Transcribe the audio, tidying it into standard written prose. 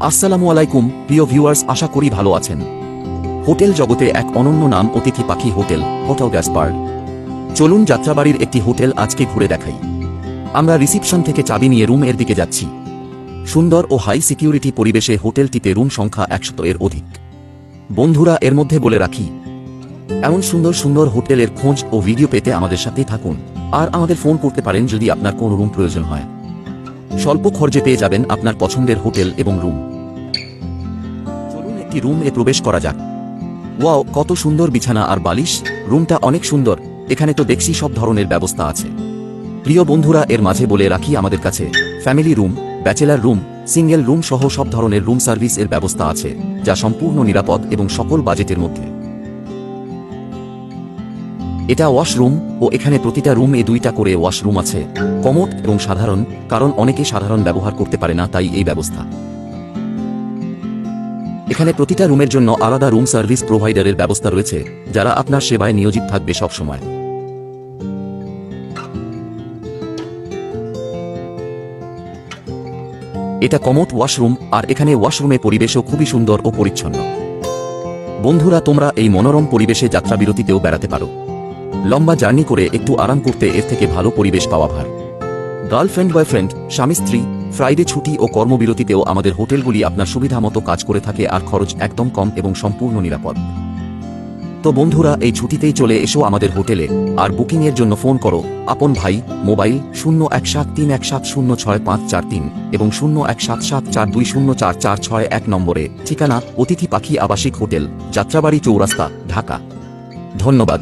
আসসালামু আলাইকুম প্রিয় ভিউয়ার্স, আশা করি ভালো আছেন। হোটেল জগতে এক অনন্য নাম অতিথি পাখি হোটেল গ্যাসপার্ড। চলুন যাত্রাবাড়ির একটি হোটেল আজকে ঘুরে দেখাই। আমরা রিসিপশন থেকে চাবি নিয়ে রুম এর দিকে যাচ্ছি। সুন্দর ও হাই সিকিউরিটি পরিবেশে হোটেলটিতে রুম সংখ্যা 100 এর অধিক। বন্ধুরা, এর মধ্যে বলে রাখি, এমন সুন্দর সুন্দর হোটেলের খোঁজ ও ভিডিও পেতে আমাদের সাথেই থাকুন, আর আমাদের ফোন করতে পারেন যদি আপনার কোনো রুম প্রয়োজন হয়। স্বল্প খরচে পেয়ে যাবেন আপনার পছন্দের হোটেল এবং রুম। চলুন একটি রুম এ প্রবেশ করা যাক। ওয়াও, কত সুন্দর বিছানা আর বালিশ! রুমটা অনেক সুন্দর। এখানে তো দেখছি সব ধরনের ব্যবস্থা আছে। প্রিয় বন্ধুরা, এর মাঝে বলে রাখি, আমাদের কাছে family room, bachelor room, single room সহ সব ধরনের রুম সার্ভিস এর ব্যবস্থা আছে, যা সম্পূর্ণ নিরাপদ এবং সকল বাজেটের মধ্যে। এটা ওয়াশরুম, ও এখানে প্রতিটা রুম এ 2টা করে ওয়াশরুম আছে, কমোড এবং সাধারণ, কারণ অনেকে সাধারণ ব্যবহার করতে পারে না, তাই এই ব্যবস্থা। এখানে প্রতিটা রুমের জন্য আলাদা রুম সার্ভিস প্রোভাইডারের ব্যবস্থা রয়েছে, যারা আপনার সেবায় নিয়োজিত থাকবে সব সময়। এটা কমোড ওয়াশরুম, আর এখানে ওয়াশরুমে পরিবেশও খুবই সুন্দর ও পরিচ্ছন্ন। বন্ধুরা, তোমরা এই মনোরম পরিবেশে যাত্রা বিরতিতেও বেড়াতে পারো। লম্বা জার্নি করে একটু আরাম করতে এর থেকে ভালো পরিবেশ পাওয়া ভার। গার্লফ্রেন্ড, বয়ফ্রেন্ড, স্বামী স্ত্রী, ফ্রাইডে ছুটি ও কর্মবিরতিতেও আমাদের হোটেলগুলি আপনার সুবিধা মতো কাজ করে থাকে, আর খরচ একদম কম এবং সম্পূর্ণ নিরাপদ। তো বন্ধুরা, এই ছুটিতেই চলে এসো আমাদের হোটেলে, আর বুকিং এর জন্য ফোন করো আপন ভাই মোবাইল 017317064543 এবং 017742044461 নম্বরে। ঠিকানা অতিথি পাখি আবাসিক হোটেল, যাত্রাবাড়ি চৌরাস্তা, ঢাকা। ধন্যবাদ।